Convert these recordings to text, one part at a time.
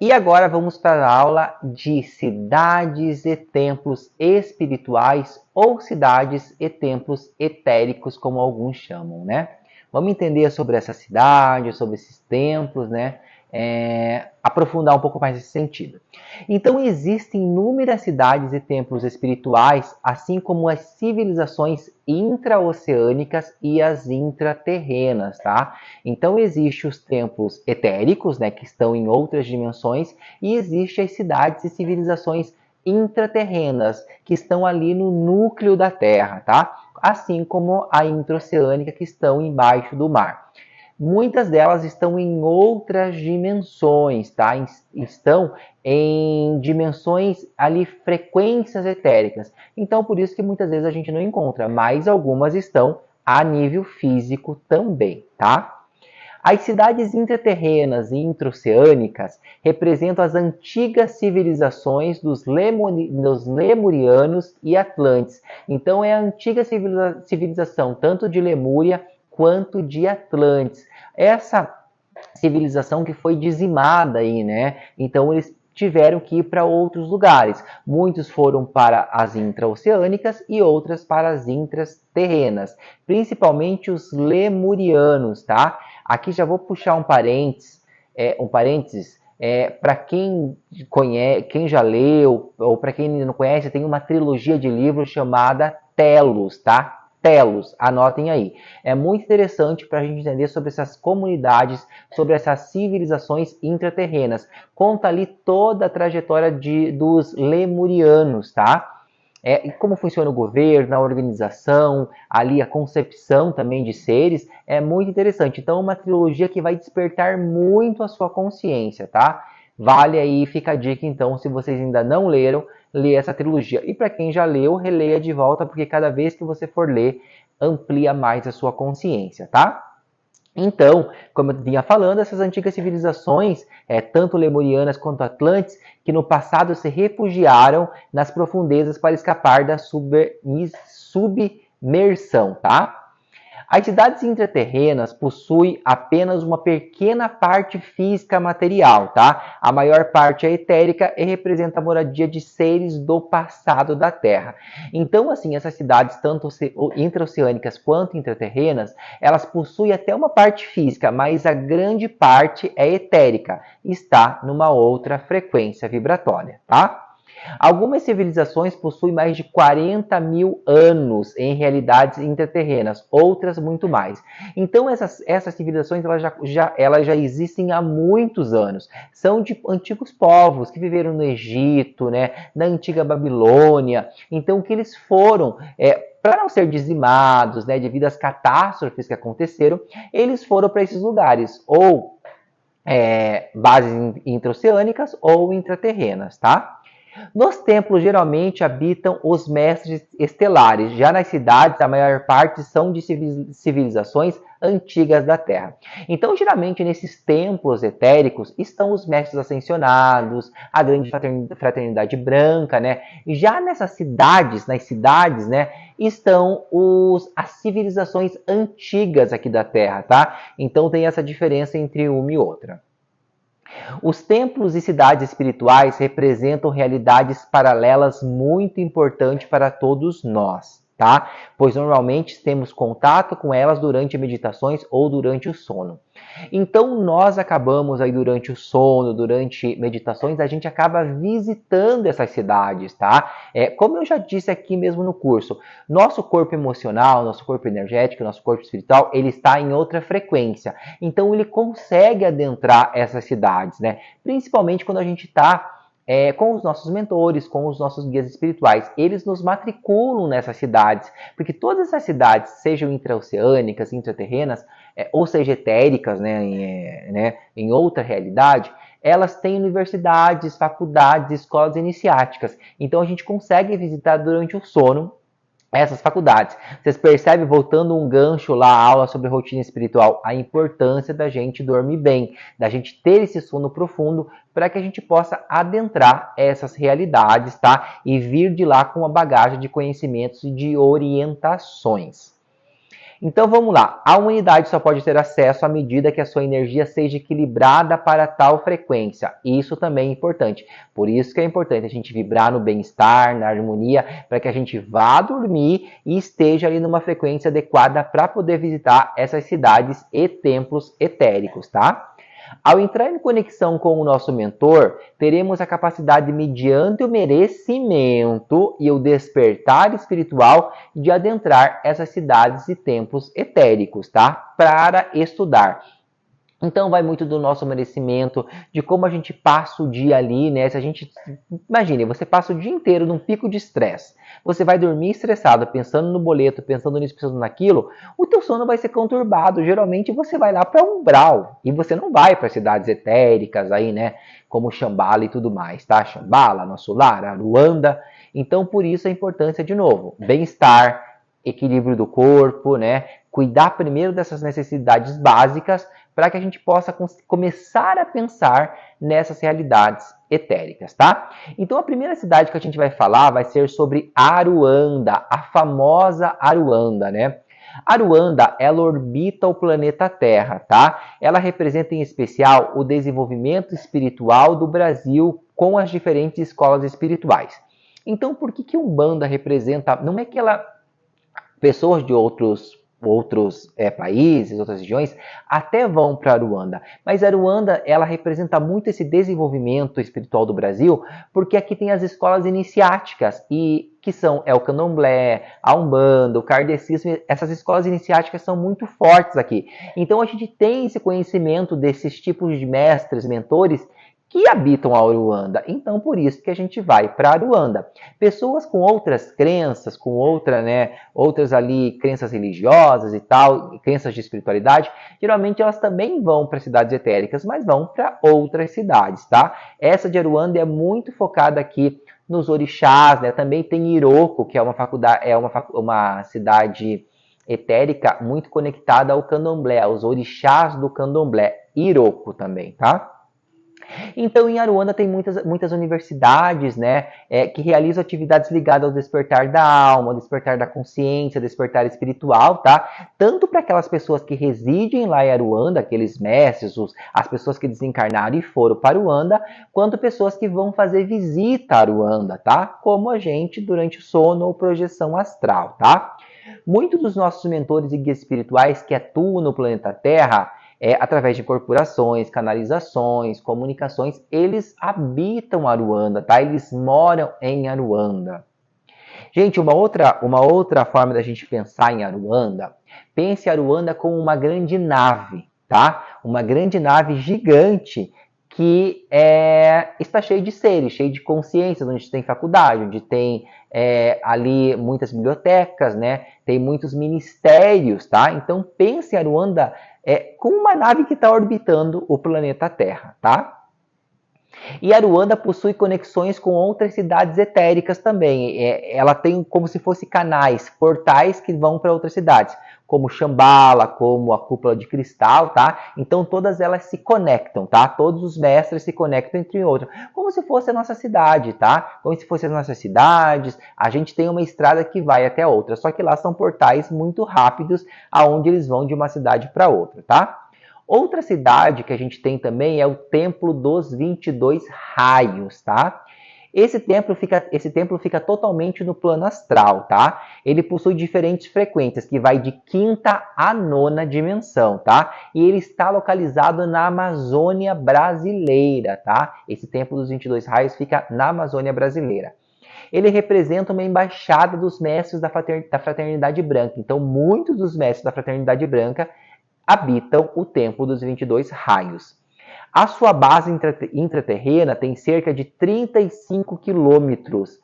E agora vamos para a aula de cidades e templos espirituais ou cidades e templos etéricos, como alguns chamam, né? Vamos entender sobre essa cidade, sobre esses templos, né? Aprofundar um pouco mais esse sentido. Então, existem inúmeras cidades e templos espirituais, assim como as civilizações intraoceânicas e as intraterrenas, tá? Então, existem os templos etéricos, né, que estão em outras dimensões, e existem as cidades e civilizações intraterrenas, que estão ali no núcleo da Terra, tá? Assim como a intraoceânica, que estão embaixo do mar. Muitas delas estão em outras dimensões, tá? Estão em dimensões ali, frequências etéricas. Então, por isso que muitas vezes a gente não encontra, mas algumas estão a nível físico também, tá? As cidades intraterrenas e intraoceânicas representam as antigas civilizações dos lemurianos e atlantes. Então, é a antiga civilização tanto de Lemúria quanto de Atlantes. Essa civilização que foi dizimada aí, né? Então, eles tiveram que ir para outros lugares. Muitos foram para as intraoceânicas e outras para as intraterrenas, principalmente os lemurianos, tá? Aqui já vou puxar um parênteses para quem conhece, quem já leu, ou para quem não conhece, tem uma trilogia de livros chamada Telos, tá? Telos, anotem aí. É muito interessante para a gente entender sobre essas comunidades, sobre essas civilizações intraterrenas. Conta ali toda a trajetória dos lemurianos, tá? E como funciona o governo, a organização, ali a concepção também de seres, é muito interessante. Então, uma trilogia que vai despertar muito a sua consciência, tá? Vale aí, fica a dica então, se vocês ainda não leram, lê essa trilogia. E para quem já leu, releia de volta, porque cada vez que você for ler, amplia mais a sua consciência, tá? Então, como eu vinha falando, essas antigas civilizações, tanto lemurianas quanto atlantes, que no passado se refugiaram nas profundezas para escapar da submersão, tá? As cidades intraterrenas possuem apenas uma pequena parte física material, tá? A maior parte é etérica e representa a moradia de seres do passado da Terra. Então, assim, essas cidades, tanto intraoceânicas quanto intraterrenas, elas possuem até uma parte física, mas a grande parte é etérica, está numa outra frequência vibratória, tá? Algumas civilizações possuem mais de 40 mil anos em realidades intraterrenas, outras muito mais. Então, essas civilizações elas já existem há muitos anos. São de antigos povos que viveram no Egito, né, na antiga Babilônia. Então, que eles foram, para não ser dizimados, né, devido às catástrofes que aconteceram, eles foram para esses lugares, ou bases intraoceânicas ou intraterrenas, tá? Nos templos, geralmente habitam os mestres estelares. Já nas cidades, a maior parte são de civilizações antigas da Terra. Então, geralmente, nesses templos etéricos estão os mestres ascensionados, a grande fraternidade branca, né? E já nessas cidades, nas cidades, né, estão as civilizações antigas aqui da Terra, tá? Então, tem essa diferença entre uma e outra. Os templos e cidades espirituais representam realidades paralelas muito importantes para todos nós, tá? Pois normalmente temos contato com elas durante meditações ou durante o sono. Então nós acabamos aí durante o sono, durante meditações, a gente acaba visitando essas cidades, tá? Como eu já disse aqui mesmo no curso, nosso corpo emocional, nosso corpo energético, nosso corpo espiritual, ele está em outra frequência. Então ele consegue adentrar essas cidades, né? Principalmente quando a gente está com os nossos mentores, com os nossos guias espirituais. Eles nos matriculam nessas cidades, porque todas essas cidades, sejam intraoceânicas, intraterrenas, ou seja, etéricas, em outra realidade, elas têm universidades, faculdades, escolas iniciáticas. Então a gente consegue visitar durante o sono essas faculdades. Vocês percebem, voltando um gancho lá, a aula sobre rotina espiritual, a importância da gente dormir bem, da gente ter esse sono profundo, para que a gente possa adentrar essas realidades, tá? E vir de lá com uma bagagem de conhecimentos e de orientações. Então vamos lá, a humanidade só pode ter acesso à medida que a sua energia seja equilibrada para tal frequência. Isso também é importante. Por isso que é importante a gente vibrar no bem-estar, na harmonia, para que a gente vá dormir e esteja ali numa frequência adequada para poder visitar essas cidades e templos etéricos, tá? Ao entrar em conexão com o nosso mentor, teremos a capacidade, mediante o merecimento e o despertar espiritual, de adentrar essas cidades e templos etéricos, tá? Para estudar. Então vai muito do nosso merecimento, de como a gente passa o dia ali, né? Se a gente, imagine, você passa o dia inteiro num pico de estresse. Você vai dormir estressado, pensando no boleto, pensando nisso, pensando naquilo, o teu sono vai ser conturbado. Geralmente você vai lá para umbral e você não vai para cidades etéricas aí, né? Como Shambhala e tudo mais, tá? Shambhala, nosso lar, Aruanda. Então por isso a importância de novo, bem-estar, equilíbrio do corpo, né? Cuidar primeiro dessas necessidades básicas para que a gente possa começar a pensar nessas realidades etéricas, tá? Então a primeira cidade que a gente vai falar vai ser sobre Aruanda, a famosa Aruanda, né? Aruanda, ela orbita o planeta Terra, tá? Ela representa em especial o desenvolvimento espiritual do Brasil com as diferentes escolas espirituais. Então, por que Umbanda representa... Não é que ela... Pessoas de outros países, outras regiões, até vão para Aruanda. Mas Aruanda, ela representa muito esse desenvolvimento espiritual do Brasil, porque aqui tem as escolas iniciáticas, e que são o Candomblé, a Umbanda, o Kardecismo. Essas escolas iniciáticas são muito fortes aqui. Então a gente tem esse conhecimento desses tipos de mestres, mentores, que habitam a Aruanda. Então, por isso que a gente vai para Aruanda. Pessoas com outras crenças, com outras ali crenças religiosas e tal, crenças de espiritualidade, geralmente elas também vão para cidades etéricas, mas vão para outras cidades, tá? Essa de Aruanda é muito focada aqui nos orixás, né? Também tem Iroko, que é uma cidade etérica muito conectada ao candomblé, aos orixás do candomblé. Iroko também, tá? Então, em Aruanda tem muitas universidades, né, que realizam atividades ligadas ao despertar da alma, ao despertar da consciência, ao despertar espiritual, tá? Tanto para aquelas pessoas que residem lá em Aruanda, aqueles mestres, as pessoas que desencarnaram e foram para Aruanda, quanto pessoas que vão fazer visita a Aruanda, tá? Como a gente durante o sono ou projeção astral, tá? Muitos dos nossos mentores e guias espirituais que atuam no planeta Terra, através de corporações, canalizações, comunicações, eles habitam Aruanda, tá? Eles moram em Aruanda. Gente, uma outra forma da gente pensar em Aruanda, pense Aruanda como uma grande nave, tá? Uma grande nave gigante que está cheia de seres, cheia de consciências, onde tem faculdade, onde tem ali muitas bibliotecas, né? Tem muitos ministérios, tá? Então pense Aruanda com uma nave que está orbitando o planeta Terra, tá? E Aruanda possui conexões com outras cidades etéricas também. Ela tem como se fosse canais, portais que vão para outras cidades, como Shambhala, como a Cúpula de Cristal, tá? Então todas elas se conectam, tá? Todos os mestres se conectam entre outros, como se fosse a nossa cidade, tá? Como se fosse as nossas cidades, a gente tem uma estrada que vai até outra, só que lá são portais muito rápidos, aonde eles vão de uma cidade para outra, tá? Outra cidade que a gente tem também é o Templo dos 22 Raios, tá? Esse templo fica totalmente no plano astral, tá? Ele possui diferentes frequências, que vai de quinta a nona dimensão, tá? E ele está localizado na Amazônia brasileira, tá? Esse Templo dos 22 Raios fica na Amazônia brasileira. Ele representa uma embaixada dos mestres da Fraternidade Branca. Então, muitos dos mestres da Fraternidade Branca habitam o Templo dos 22 Raios. A sua base intraterrena tem cerca de 35 quilômetros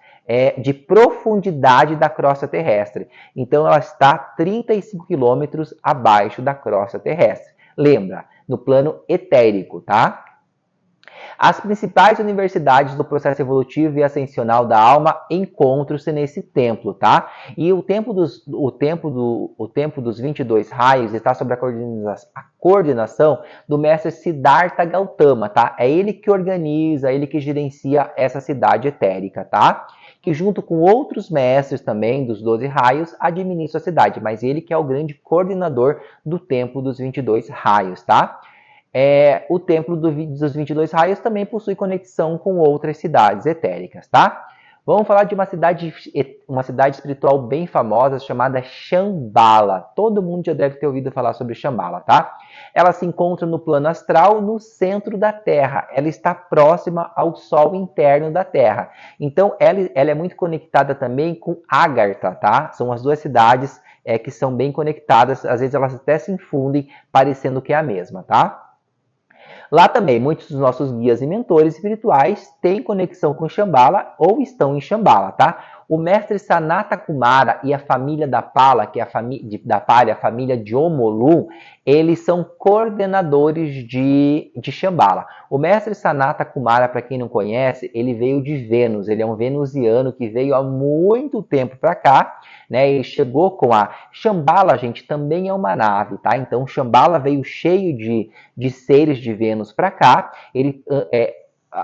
de profundidade da crosta terrestre. Então, ela está 35 quilômetros abaixo da crosta terrestre. Lembra, no plano etérico, tá? As principais universidades do processo evolutivo e ascensional da alma encontram-se nesse templo, tá? E o templo dos 22 raios está sob a coordenação do mestre Siddhartha Gautama, tá? É ele que organiza, ele que gerencia essa cidade etérica, tá? que junto com outros mestres também dos 12 raios administra a cidade, mas ele que é o grande coordenador do Templo dos 22 raios, tá? O Templo dos 22 raios também possui conexão com outras cidades etéricas, tá? Vamos falar de uma cidade espiritual bem famosa chamada Shambhala. Todo mundo já deve ter ouvido falar sobre Shambhala, tá? Ela se encontra no plano astral, no centro da Terra. Ela está próxima ao Sol interno da Terra. Então, ela é muito conectada também com Agartha, tá? São as duas cidades que são bem conectadas. Às vezes elas até se infundem, parecendo que é a mesma, tá? Lá também, muitos dos nossos guias e mentores espirituais têm conexão com Shambhala ou estão em Shambhala, tá? O mestre Sanata Kumara e a família da Pala, que é a família de Omolu, eles são coordenadores de Shambhala. O mestre Sanata Kumara, para quem não conhece, ele veio de Vênus, ele é um venusiano que veio há muito tempo para cá, né? Ele chegou com a Shambhala, gente, também é uma nave, tá? Então Shambhala veio cheio de seres de Vênus para cá, ele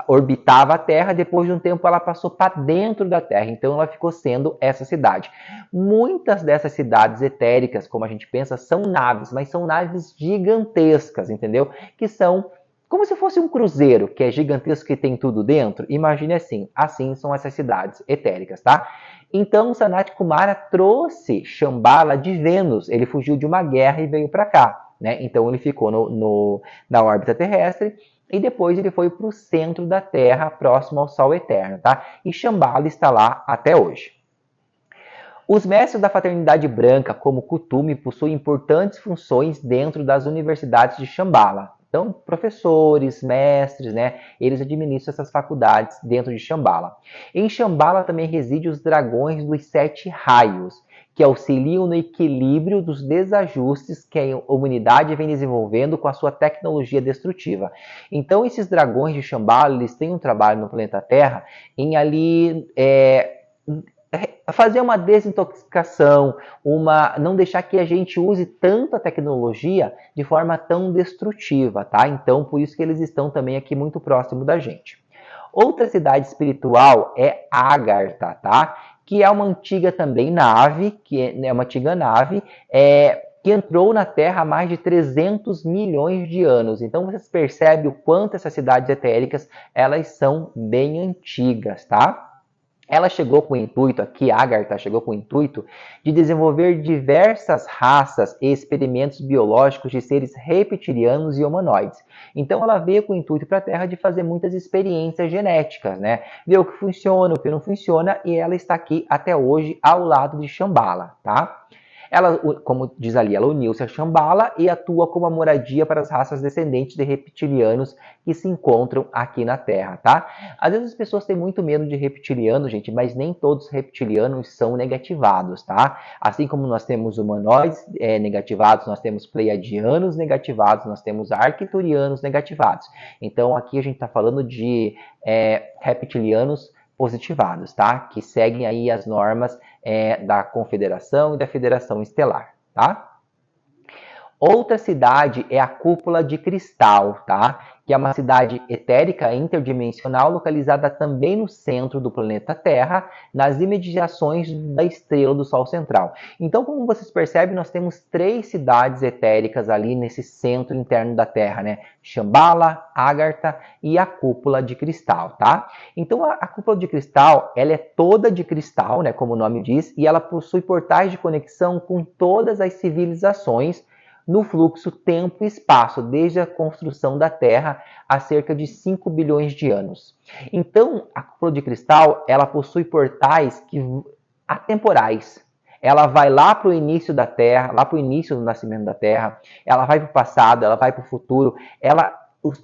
orbitava a Terra, depois de um tempo ela passou para dentro da Terra, então ela ficou sendo essa cidade. Muitas dessas cidades etéricas, como a gente pensa, são naves, mas são naves gigantescas, entendeu? Que são como se fosse um cruzeiro, que é gigantesco, que tem tudo dentro. Imagine assim são essas cidades etéricas, tá? Então, Sanat Kumara trouxe Shambhala de Vênus, ele fugiu de uma guerra e veio para cá, né? Então ele ficou na órbita terrestre, e depois ele foi para o centro da Terra, próximo ao Sol eterno, tá? E Shambhala está lá até hoje. Os mestres da fraternidade branca, como Kuthumi, possuem importantes funções dentro das universidades de Shambhala. Então, professores, mestres, né? Eles administram essas faculdades dentro de Shambhala. Em Shambhala também residem os dragões dos 7 raios, que auxiliam no equilíbrio dos desajustes que a humanidade vem desenvolvendo com a sua tecnologia destrutiva. Então, esses dragões de Shambhala, eles têm um trabalho no planeta Terra em ali fazer uma desintoxicação, não deixar que a gente use tanta tecnologia de forma tão destrutiva, tá? Então, por isso que eles estão também aqui muito próximo da gente. Outra cidade espiritual é Agartha, tá? Que é uma antiga também nave, que é uma antiga nave, que entrou na Terra há mais de 300 milhões de anos. Então vocês percebem o quanto essas cidades etéricas, elas são bem antigas, tá? Ela chegou com o intuito, aqui Agartha chegou com o intuito, de desenvolver diversas raças e experimentos biológicos de seres reptilianos e humanoides. Então ela veio com o intuito para a Terra de fazer muitas experiências genéticas, né? Ver o que funciona, o que não funciona, e ela está aqui até hoje ao lado de Shambhala, tá? Ela, como diz ali, ela uniu-se a Shambhala e atua como a moradia para as raças descendentes de reptilianos que se encontram aqui na Terra, tá? Às vezes as pessoas têm muito medo de reptilianos, gente, mas nem todos os reptilianos são negativados, tá? Assim como nós temos humanoides negativados, nós temos pleiadianos negativados, nós temos arcturianos negativados. Então aqui a gente está falando de reptilianos positivados, tá? Que seguem aí as normas da Confederação e da Federação Estelar, tá? Outra cidade é a Cúpula de Cristal, tá? Que é uma cidade etérica interdimensional localizada também no centro do planeta Terra, nas imediações da estrela do Sol central. Então, como vocês percebem, nós temos 3 cidades etéricas ali nesse centro interno da Terra, né? Shambhala, Agartha e a Cúpula de Cristal, tá? Então, a Cúpula de Cristal, ela é toda de cristal, né? Como o nome diz, e ela possui portais de conexão com todas as civilizações no fluxo tempo e espaço, desde a construção da Terra há cerca de 5 bilhões de anos. Então, a Cúpula de Cristal, ela possui portais atemporais. Ela vai lá para o início da Terra, lá para o início do nascimento da Terra, ela vai para o passado, ela vai para o futuro,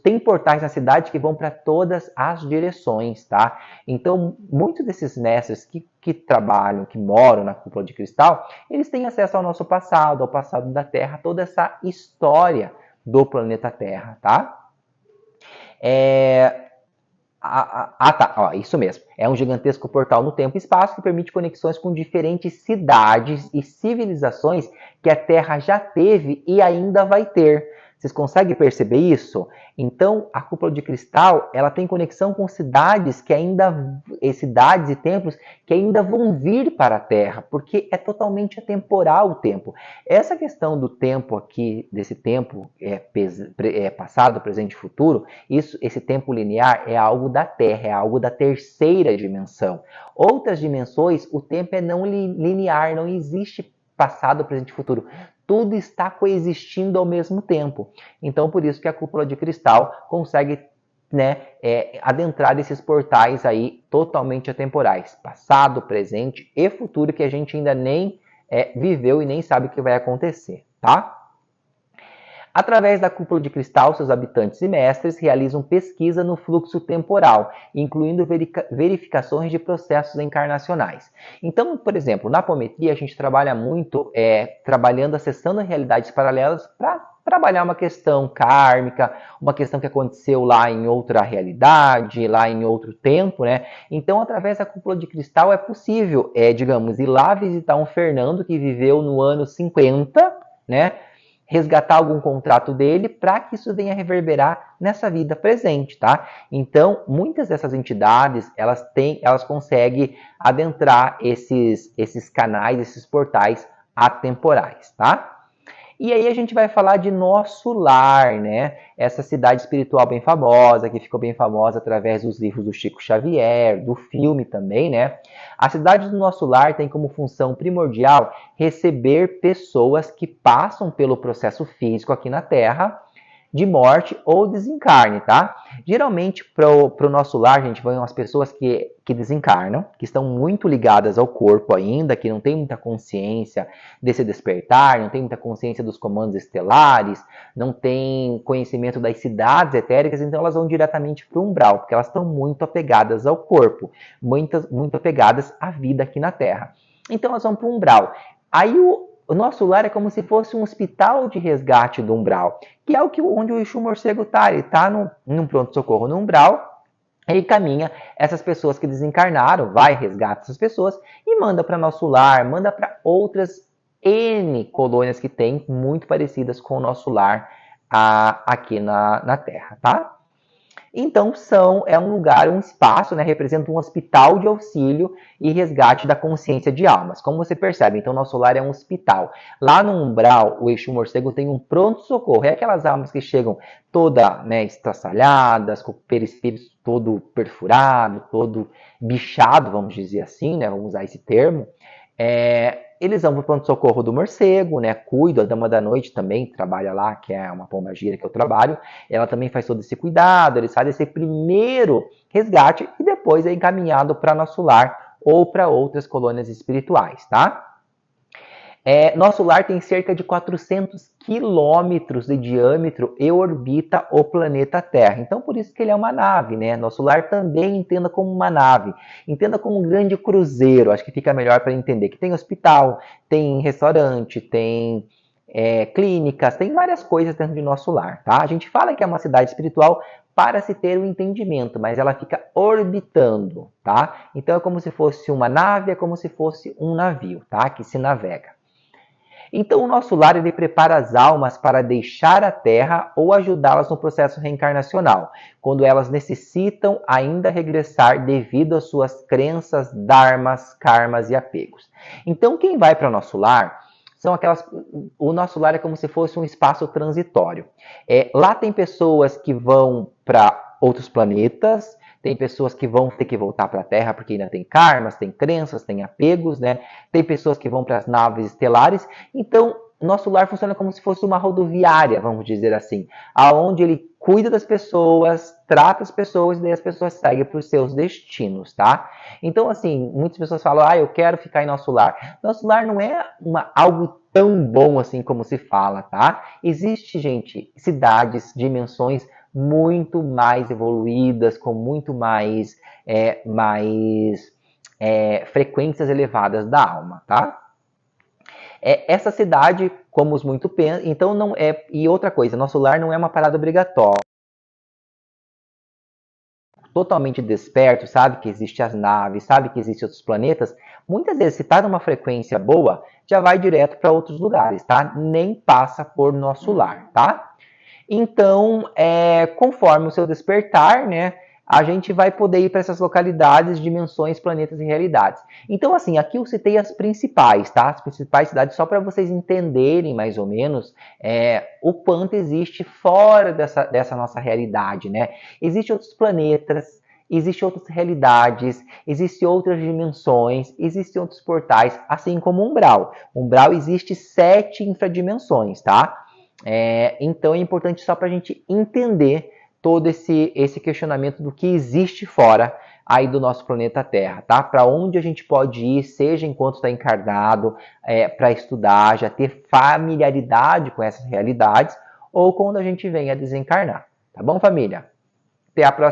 tem portais na cidade que vão para todas as direções, tá? Então, muitos desses mestres que trabalham, que moram na Cúpula de Cristal, eles têm acesso ao nosso passado, ao passado da Terra, toda essa história do planeta Terra, tá? Isso mesmo. É um gigantesco portal no tempo e espaço que permite conexões com diferentes cidades e civilizações que a Terra já teve e ainda vai ter. Vocês conseguem perceber isso? Então, a cúpula de cristal, ela tem conexão com cidades cidades e templos que ainda vão vir para a Terra, porque é totalmente atemporal o tempo. Essa questão do tempo aqui, desse tempo passado, presente e futuro, esse tempo linear é algo da Terra, é algo da terceira dimensão. Outras dimensões, o tempo é não linear, não existe passado, presente e futuro. Tudo está coexistindo ao mesmo tempo. Então, por isso que a cúpula de cristal consegue, né, adentrar esses portais aí totalmente atemporais. Passado, presente e futuro que a gente ainda nem viveu e nem sabe o que vai acontecer, tá? Através da cúpula de cristal, seus habitantes e mestres realizam pesquisa no fluxo temporal, incluindo verificações de processos encarnacionais. Então, por exemplo, na apometria a gente trabalha muito acessando realidades paralelas para trabalhar uma questão kármica, uma questão que aconteceu lá em outra realidade, lá em outro tempo, né? Então, através da cúpula de cristal é possível, digamos, ir lá visitar um Fernando que viveu no ano 50, né? Resgatar algum contrato dele para que isso venha reverberar nessa vida presente, tá? Então, muitas dessas entidades, elas conseguem adentrar esses canais, esses portais atemporais, tá? E aí a gente vai falar de Nosso Lar, né? Essa cidade espiritual bem famosa, que ficou bem famosa através dos livros do Chico Xavier, do filme também, né? A cidade do Nosso Lar tem como função primordial receber pessoas que passam pelo processo físico aqui na Terra, de morte ou desencarne, tá? Geralmente, para o nosso lar, gente, vão as pessoas que desencarnam, que estão muito ligadas ao corpo ainda, que não tem muita consciência desse despertar, não tem muita consciência dos comandos estelares, não tem conhecimento das cidades etéricas, então elas vão diretamente para o umbral, porque elas estão muito apegadas ao corpo, muito apegadas à vida aqui na Terra. Então elas vão para o umbral. Aí o nosso lar é como se fosse um hospital de resgate do umbral, que é onde o Exu Morcego está. Ele está num pronto-socorro no umbral, ele caminha essas pessoas que desencarnaram, vai, resgata essas pessoas e manda para nosso lar, manda para outras N colônias que tem, muito parecidas com o nosso lar aqui na Terra, tá? Então, é um lugar, um espaço, né, representa um hospital de auxílio e resgate da consciência de almas. Como você percebe, então, nosso lar é um hospital. Lá no umbral, o Exu Morcego tem um pronto-socorro. É aquelas almas que chegam toda, né, estraçalhadas, com o perispírito todo perfurado, todo bichado, vamos dizer assim, né, vamos usar esse termo. Eles vão para o pronto-socorro do morcego, né? Cuido, a Dama da Noite também trabalha lá, que é uma pombagira que eu trabalho. Ela também faz todo esse cuidado, eles fazem esse primeiro resgate e depois é encaminhado para nosso lar ou para outras colônias espirituais, tá? Nosso lar tem cerca de 400 quilômetros de diâmetro e orbita o planeta Terra. Então, por isso que ele é uma nave, né? Nosso lar também entenda como uma nave. Entenda como um grande cruzeiro. Acho que fica melhor para entender que tem hospital, tem restaurante, tem clínicas, tem várias coisas dentro de nosso lar, tá? A gente fala que é uma cidade espiritual para se ter um entendimento, mas ela fica orbitando, tá? Então, é como se fosse uma nave, é como se fosse um navio, tá? Que se navega. Então, o nosso lar ele prepara as almas para deixar a Terra ou ajudá-las no processo reencarnacional, quando elas necessitam ainda regressar devido às suas crenças, dharmas, karmas e apegos. Então, quem vai para o nosso lar são aquelas. O nosso lar é como se fosse um espaço transitório. Lá tem pessoas que vão para outros planetas. Tem pessoas que vão ter que voltar para a Terra porque ainda tem karmas, tem crenças, tem apegos, né? Tem pessoas que vão para as naves estelares. Então, nosso lar funciona como se fosse uma rodoviária, vamos dizer assim, aonde ele cuida das pessoas, trata as pessoas e daí as pessoas seguem para os seus destinos, tá? Então, assim, muitas pessoas falam, eu quero ficar em nosso lar. Nosso lar não é algo tão bom assim como se fala, tá? Existe, gente, cidades, dimensões muito mais evoluídas, com muito mais frequências elevadas da alma, tá? Essa cidade, como os muito pensam, então não é. E outra coisa, nosso lar não é uma parada obrigatória. Totalmente desperto, sabe que existem as naves, sabe que existem outros planetas. Muitas vezes, se está numa frequência boa, já vai direto para outros lugares, tá? Nem passa por nosso lar, tá? Então, conforme o seu despertar, né, a gente vai poder ir para essas localidades, dimensões, planetas e realidades. Então, assim, aqui eu citei as principais, tá? As principais cidades, só para vocês entenderem mais ou menos o quanto existe fora dessa nossa realidade, né? Existem outros planetas, existem outras realidades, existem outras dimensões, existem outros portais, assim como o umbral. O umbral existe 7 infradimensões, tá? Então é importante só para a gente entender todo esse questionamento do que existe fora aí do nosso planeta Terra, tá? Para onde a gente pode ir, seja enquanto está encarnado, para estudar, já ter familiaridade com essas realidades, ou quando a gente vem a desencarnar. Tá bom, família? Até a próxima.